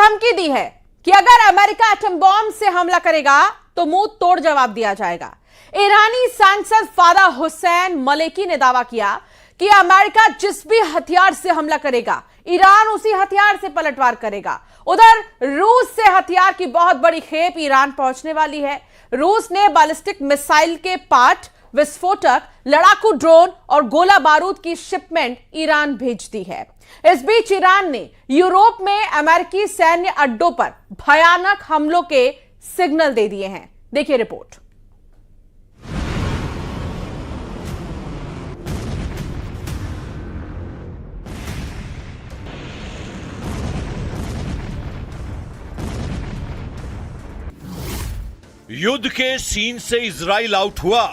धमकी दी है कि अगर अमेरिका एटम बॉम्ब से हमला करेगा तो मुंह तोड़ जवाब दिया जाएगा। ईरानी सांसद फादा हुसैन मलेकी ने दावा किया कि अमेरिका जिस भी हथियार से हमला करेगा, ईरान उसी हथियार से पलटवार करेगा। उधर रूस से हथियार की बहुत बड़ी खेप ईरान पहुंचने वाली है। रूस ने बैलिस्टिक मिसाइल के पार्ट, विस्फोटक, लड़ाकू ड्रोन और गोला बारूद की शिपमेंट ईरान भेज दी है। इस बीच ईरान ने यूरोप में अमेरिकी सैन्य अड्डों पर भयानक हमलों के सिग्नल दे दिए हैं। देखिए रिपोर्ट। युद्ध के सीन से इजराइल आउट हुआ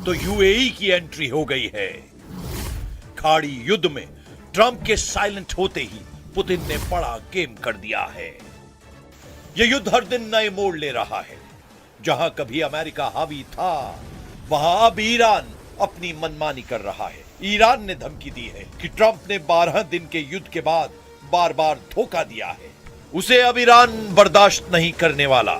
तो यूएई की एंट्री हो गई है। खाड़ी युद्ध में ट्रंप के साइलेंट होते ही पुतिन ने बड़ा गेम कर दिया है। यह युद्ध हर दिन नए मोड़ ले रहा है। जहां कभी अमेरिका हावी था, वहां अब ईरान अपनी मनमानी कर रहा है। ईरान ने धमकी दी है कि ट्रंप ने 12 दिन के युद्ध के बाद बार बार धोखा दिया है। उसे अब ईरान बर्दाश्त नहीं करने वाला।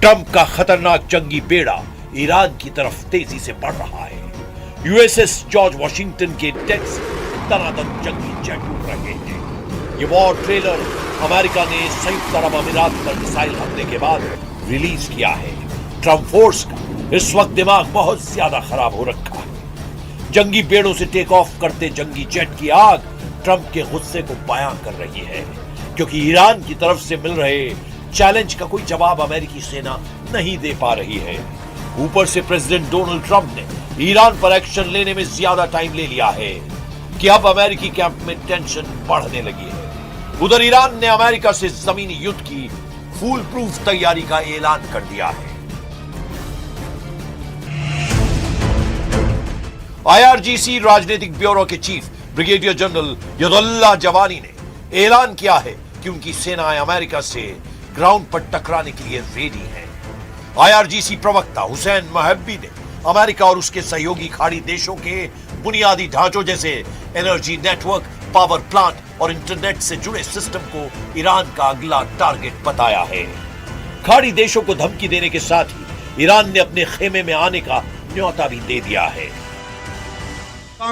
ट्रंप का खतरनाक जंगी बेड़ा ईरान की तरफ तेजी से बढ़ रहा है। यूएसएस जॉर्ज वॉशिंगटन के डेक से तनातन जंगी जेट उड़ रहे हैं। ये वॉर ट्रेलर अमेरिका ने संयुक्त अरब अमीरात पर मिसाइल हमले के बाद रिलीज किया है। ट्रंप फोर्स का इस वक्त दिमाग बहुत ज्यादा खराब हो रखा है। जंगी बेड़ों से टेक ऑफ करते जंगी जेट की आग ट्रंप के गुस्से को बयां कर रही है, क्योंकि ईरान की तरफ से मिल रहे चैलेंज का कोई जवाब अमेरिकी सेना नहीं दे पा रही है। ऊपर से प्रेसिडेंट डोनाल्ड ट्रंप ने ईरान पर एक्शन लेने में ज्यादा टाइम ले लिया है कि अब अमेरिकी कैंप में टेंशन बढ़ने लगी है। उधर ईरान ने अमेरिका से जमीनी युद्ध की फूल प्रूफ तैयारी का ऐलान कर दिया है। आईआरजीसी राजनीतिक ब्यूरो के चीफ ब्रिगेडियर जनरल यदुल्लाह जवानी ने ऐलान किया है कि उनकी सेनाएं अमेरिका से ग्राउंड पर टकराने के लिए रेडी हैं। आईआरजीसी प्रवक्ता हुसैन महब्बी ने अमेरिका और उसके सहयोगी खाड़ी देशों के बुनियादी ढांचों जैसे एनर्जी नेटवर्क, पावर प्लांट और इंटरनेट से जुड़े सिस्टम को ईरान का अगला टारगेट बताया है। खाड़ी देशों को धमकी देने के साथ ही ईरान ने अपने खेमे में आने का न्योता भी दे दिया है।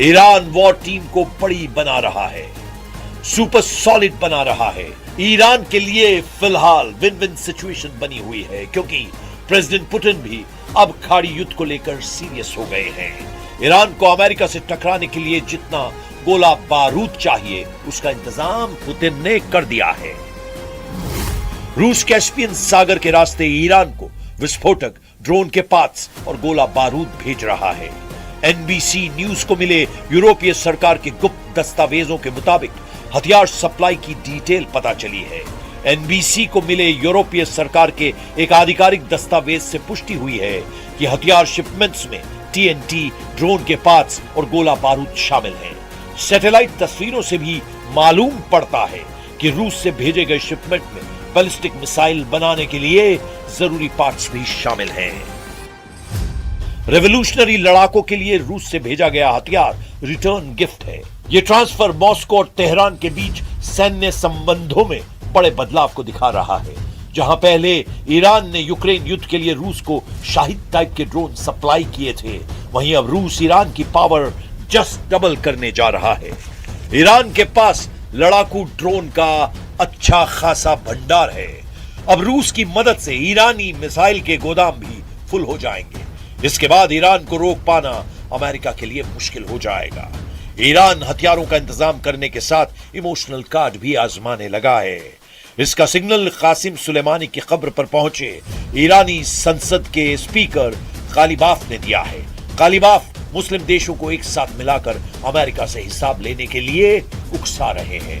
ईरान वॉर टीम को बड़ी बना रहा है, सुपर सॉलिड बना रहा है। ईरान के लिए फिलहाल विन विन सिचुएशन बनी हुई है, क्योंकि प्रेसिडेंट पुतिन भी अब खाड़ी युद्ध को लेकर सीरियस हो गए हैं। ईरान को अमेरिका से टकराने के लिए जितना गोला बारूद चाहिए उसका इंतजाम पुतिन ने कर दिया है। रूस कैस्पियन सागर के रास्ते ईरान को विस्फोटक, ड्रोन के पार्ट्स और गोला बारूद भेज रहा है। एनबीसी न्यूज को मिले यूरोपीय सरकार के गुप्त दस्तावेजों के मुताबिक हथियार सप्लाई की डिटेल पता चली है। एनबीसी को मिले यूरोपीय सरकार के एक आधिकारिक दस्तावेज से पुष्टि हुई है कि हथियार शिपमेंट्स में टीएनटी, ड्रोन के पार्ट्स और गोला बारूद शामिल हैं। सैटेलाइट तस्वीरों से भी मालूम पड़ता है कि रूस से भेजे गए शिपमेंट में बैलिस्टिक मिसाइल बनाने के लिए जरूरी पार्ट्स भी शामिल हैं। रेवोल्यूशनरी लड़ाकों के लिए रूस से भेजा गया हथियार रिटर्न गिफ्ट है। ये ट्रांसफर मॉस्को और तेहरान के बीच सैन्य संबंधों में बड़े बदलाव को दिखा रहा है। जहां पहले ईरान ने यूक्रेन युद्ध के लिए रूस को शाहिद टाइप के ड्रोन सप्लाई किए थे, वहीं अब रूस ईरान की पावर जस्ट डबल करने जा रहा है। ईरान के पास लड़ाकू ड्रोन का अच्छा खासा भंडार है। अब रूस की मदद से ईरानी मिसाइल के गोदाम भी फुल हो जाएंगे। इसके बाद ईरान को रोक पाना अमेरिका के लिए मुश्किल हो जाएगा। ईरान हथियारों का इंतजाम करने के साथ इमोशनल कार्ड भी आजमाने लगा है। इसका सिग्नल कासिम सुलेमानी की कब्र पर पहुंचे ईरानी संसद के स्पीकर गालिबाफ ने दिया है। गालिबाफ मुस्लिम देशों को एक साथ मिलाकर अमेरिका से हिसाब लेने के लिए उकसा रहे हैं।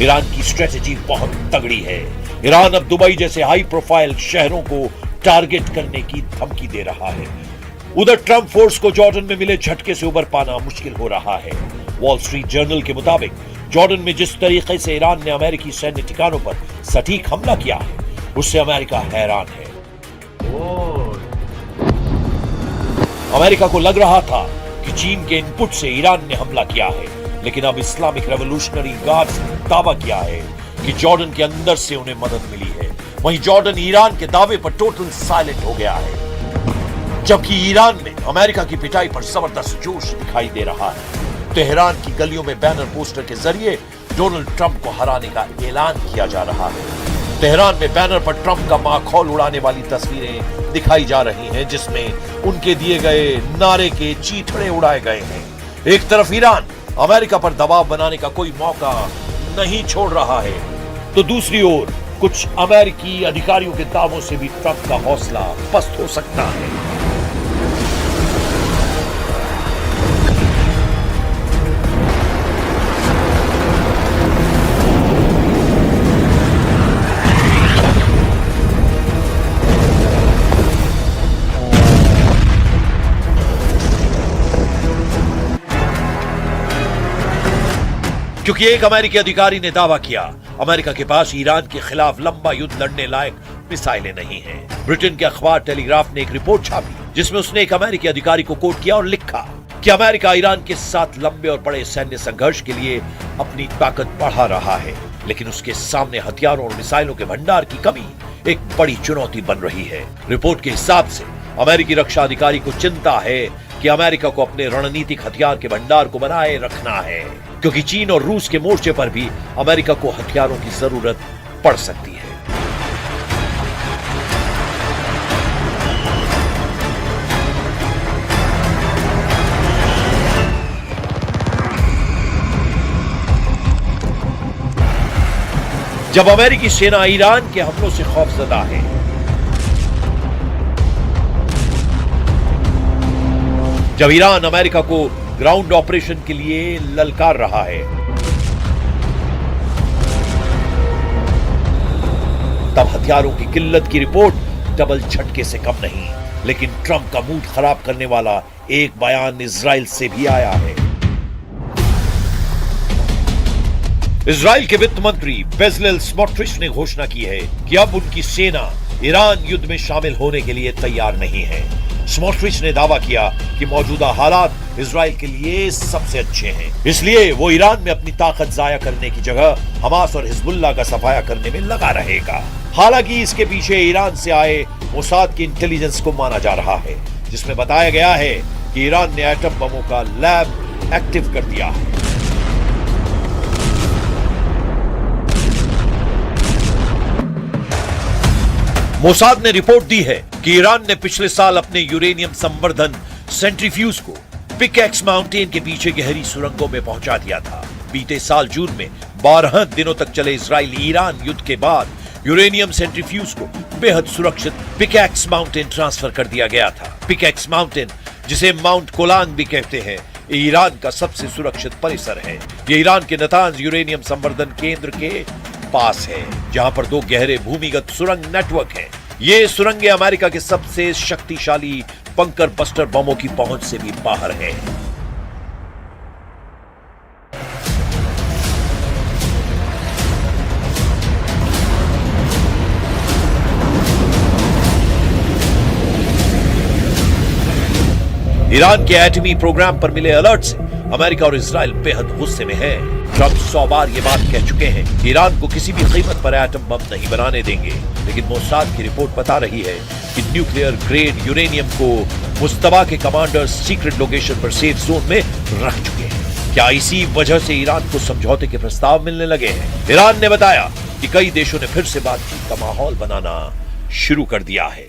ईरान की स्ट्रेटेजी बहुत तगड़ी है। ईरान अब दुबई जैसे हाई प्रोफाइल शहरों को टारगेट करने की धमकी दे रहा है। उधर ट्रंप फोर्स को जॉर्डन में मिले झटके से उबर पाना मुश्किल हो रहा है। वॉल स्ट्रीट जर्नल के मुताबिक जॉर्डन में जिस तरीके से ईरान ने अमेरिकी सैन्य ठिकानों पर सटीक हमला किया है, उससे अमेरिका हैरान है। अमेरिका को लग रहा था कि चीन के इनपुट से ईरान ने हमला किया है, लेकिन अब इस्लामिक रेवोल्यूशनरी गार्ड्स ने दावा किया है कि जॉर्डन के अंदर से उन्हें मदद मिली है। वहीं जॉर्डन ईरान के दावे पर टोटल साइलेंट हो गया है, जबकि ईरान में अमेरिका की पिटाई पर जबरदस्त जोश दिखाई दे रहा है। तेहरान की गलियों में बैनर पोस्टर के जरिए डोनाल्ड ट्रंप को हराने का ऐलान किया जा रहा है। तेहरान में बैनर पर ट्रंप का माखौल उड़ाने वाली तस्वीरें दिखाई जा रही हैं, जिसमें उनके दिए गए नारे के चीथड़े उड़ाए गए हैं। एक तरफ ईरान अमेरिका पर दबाव बनाने का कोई मौका नहीं छोड़ रहा है, तो दूसरी ओर कुछ अमेरिकी अधिकारियों के दावों से भी ट्रंप का हौसला पस्त हो सकता है। क्योंकि एक अमेरिकी अधिकारी ने दावा किया, अमेरिका के पास ईरान के खिलाफ लंबा युद्ध लड़ने लायक मिसाइलें नहीं हैं। ब्रिटेन के अखबार टेलीग्राफ ने एक रिपोर्ट छापी, जिसमें उसने एक अमेरिकी अधिकारी को कोट किया और लिखा कि अमेरिका ईरान के साथ लंबे और बड़े सैन्य संघर्ष के लिए अपनी ताकत बढ़ा रहा है, लेकिन उसके सामने हथियारों और मिसाइलों के भंडार की कमी एक बड़ी चुनौती बन रही है। रिपोर्ट के हिसाब से अमेरिकी रक्षा अधिकारी को चिंता है कि अमेरिका को अपने रणनीतिक हथियार के भंडार को बनाए रखना है, क्योंकि चीन और रूस के मोर्चे पर भी अमेरिका को हथियारों की जरूरत पड़ सकती है। जब अमेरिकी सेना ईरान के हमलों से खौफजदा है, जब ईरान अमेरिका को ग्राउंड ऑपरेशन के लिए ललकार रहा है, तब हथियारों की किल्लत की रिपोर्ट डबल झटके से कम नहीं। लेकिन ट्रंप का मूड खराब करने वाला एक बयान इजराइल से भी आया है। इजराइल के वित्त मंत्री बेजलेल स्मोट्रिच ने घोषणा की है कि अब उनकी सेना ईरान युद्ध में शामिल होने के लिए तैयार नहीं है। स्मोट्रिच ने दावा किया कि मौजूदा हालात इजराइल के लिए सबसे अच्छे हैं, इसलिए वो ईरान में अपनी ताकत जाया करने की जगह हमास और हिजबुल्लाह का सफाया करने में लगा रहेगा। हालांकि इसके पीछे ईरान से आए मोसाद की इंटेलिजेंस को माना जा रहा है, जिसमें बताया गया है कि ईरान ने एटम बमों का लैब एक्टिव कर दिया है। मोसाद ने रिपोर्ट दी है कि ईरान ने पिछले साल अपने यूरेनियम संवर्धन सेंट्रीफ्यूज को पिकैक्स माउंटेन के पीछे गहरी सुरंगों में पहुंचा दिया था। बीते साल जून में 12 दिनों तक चले इजराइल ईरान युद्ध के बाद यूरेनियम सेंट्रीफ्यूज को बेहद सुरक्षित पिकैक्स माउंटेन ट्रांसफर कर दिया गया था। पिकैक्स माउंटेन, जिसे माउंट कोलांग भी कहते हैं, ईरान का सबसे सुरक्षित परिसर है। ये ईरान के नतांज यूरेनियम संवर्धन केंद्र के पास है, जहां पर 2 गहरे भूमिगत सुरंग नेटवर्क है। ये सुरंगें अमेरिका के सबसे शक्तिशाली बंकर बस्टर बमों की पहुंच से भी बाहर है। ईरान के एटमी प्रोग्राम पर मिले अलर्ट से अमेरिका और इजराइल बेहद गुस्से में है। ट्रंप 100 बार ये बात कह चुके हैं कि ईरान को किसी भी कीमत पर एटम बम नहीं बनाने देंगे, लेकिन मोसाद की रिपोर्ट बता रही है कि न्यूक्लियर ग्रेड यूरेनियम को मुश्तबा के कमांडर्स सीक्रेट लोकेशन पर सेफ जोन में रख चुके हैं। क्या इसी वजह से ईरान को समझौते के प्रस्ताव मिलने लगे हैं? ईरान ने बताया कि कई देशों ने फिर से बातचीत का माहौल बनाना शुरू कर दिया है।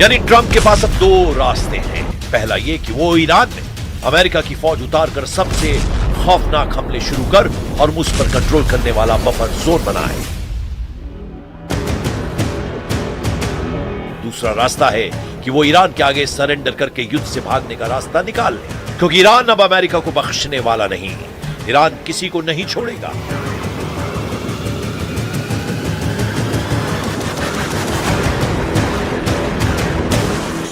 यानी ट्रंप के पास अब दो रास्ते हैं। पहला ये कि वो ईरान में अमेरिका की फौज उतारकर सबसे खौफनाक हमले शुरू कर और मुझ पर कंट्रोल करने वाला बफर जोन बनाए। दूसरा रास्ता है कि वो ईरान के आगे सरेंडर करके युद्ध से भागने का रास्ता निकाल ले, क्योंकि ईरान अब अमेरिका को बख्शने वाला नहीं। ईरान किसी को नहीं छोड़ेगा।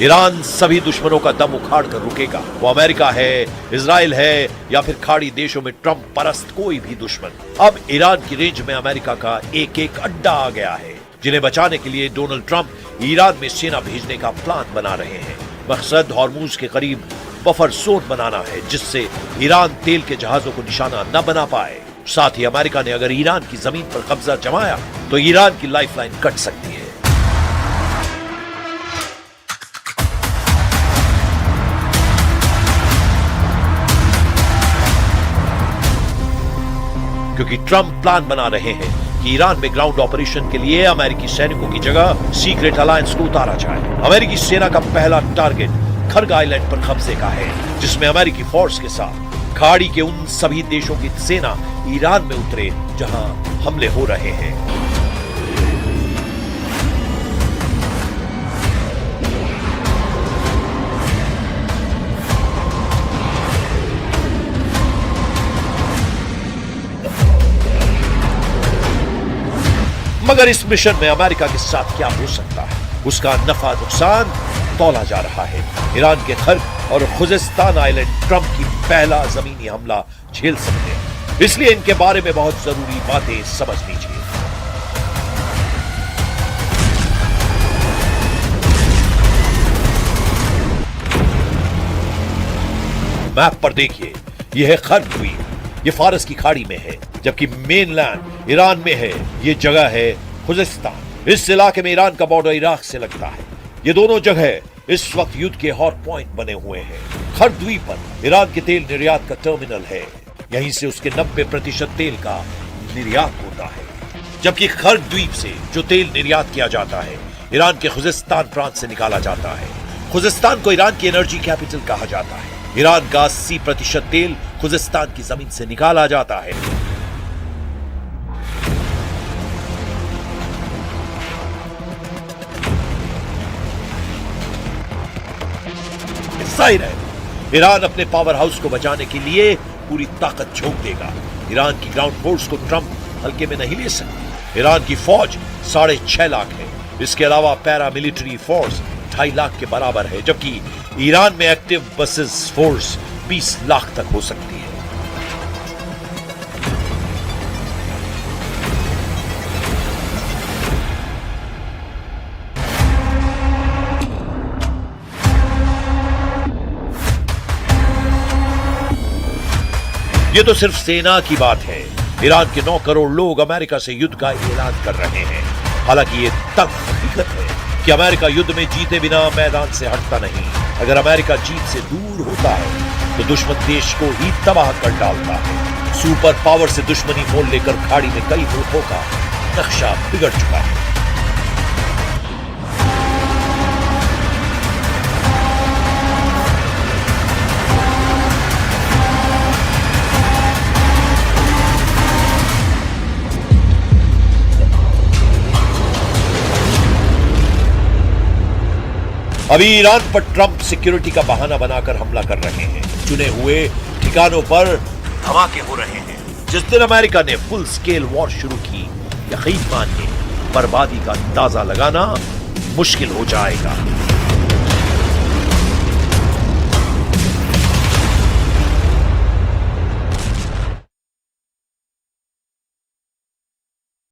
ईरान सभी दुश्मनों का दम उखाड़ कर रुकेगा। वो अमेरिका है, इजराइल है या फिर खाड़ी देशों में ट्रंप परस्त कोई भी दुश्मन। अब ईरान की रेंज में अमेरिका का एक एक अड्डा आ गया है, जिन्हें बचाने के लिए डोनाल्ड ट्रंप ईरान में सेना भेजने का प्लान बना रहे हैं। मकसद हॉर्मूज के करीब बफर जोन बनाना है, जिससे ईरान तेल के जहाजों को निशाना न बना पाए। साथ ही अमेरिका ने अगर ईरान की जमीन पर कब्जा जमाया तो ईरान की लाइफलाइन कट सकती है। क्योंकि ट्रंप प्लान बना रहे हैं कि ईरान में ग्राउंड ऑपरेशन के लिए अमेरिकी सैनिकों की जगह सीक्रेट अलायंस को उतारा जाए। अमेरिकी सेना का पहला टारगेट खर्ग आइलैंड पर कब्जे का है, जिसमें अमेरिकी फोर्स के साथ खाड़ी के उन सभी देशों की सेना ईरान में उतरे जहां हमले हो रहे हैं। मगर इस मिशन में अमेरिका के साथ क्या हो सकता है, उसका नफा नुकसान तौला जा रहा है। ईरान के खर्ग और खुजिस्तान आइलैंड ट्रंप की पहला जमीनी हमला झेल सकते हैं, इसलिए इनके बारे में बहुत जरूरी बातें समझ लीजिए। मैप पर देखिए, यह है खर्ग द्वीप, ये फारस की खाड़ी में है, जबकि मेनलैंड ईरान में है। ये जगह है खुजिस्तान। इस इलाके में ईरान का बॉर्डर इराक से लगता है। ये दोनों जगह इस वक्त युद्ध के हॉट पॉइंट बने हुए हैं। खर्ग द्वीप पर ईरान के तेल निर्यात का टर्मिनल है, यहीं से उसके 90% तेल का निर्यात होता है। जबकि खर्ग द्वीप से जो तेल निर्यात किया जाता है, ईरान के खुजिस्तान प्रांत से निकाला जाता है। खुजिस्तान को ईरान की एनर्जी कैपिटल कहा जाता है। ईरान का 80% तेल खुजिस्तान की जमीन से निकाला जाता है। जाहिर है ईरान अपने पावर हाउस को बचाने के लिए पूरी ताकत झोंक देगा। ईरान की ग्राउंड फोर्स को ट्रंप हल्के में नहीं ले सकते। ईरान की फौज 6.5 लाख है। इसके अलावा पैरामिलिट्री फोर्स 2.5 लाख के बराबर है, जबकि ईरान में एक्टिव बसेस फोर्स 20 लाख तक हो सकती है। ये तो सिर्फ सेना की बात है। ईरान के 9 करोड़ लोग अमेरिका से युद्ध का ऐलान कर रहे हैं। हालांकि ये तक हकीकत है कि अमेरिका युद्ध में जीते बिना मैदान से हटता नहीं। अगर अमेरिका जीत से दूर होता है तो दुश्मन देश को ही तबाह कर डालता है। सुपर पावर से दुश्मनी मोल लेकर खाड़ी में कई मुल्कों का नक्शा बिगड़ चुका है। अभी ईरान पर ट्रंप सिक्योरिटी का बहाना बनाकर हमला कर रहे हैं। चुने हुए ठिकानों पर धमाके हो रहे हैं। जिस दिन अमेरिका ने फुल स्केल वॉर शुरू की, यकीन मानिए बर्बादी का अंदाजा लगाना मुश्किल हो जाएगा।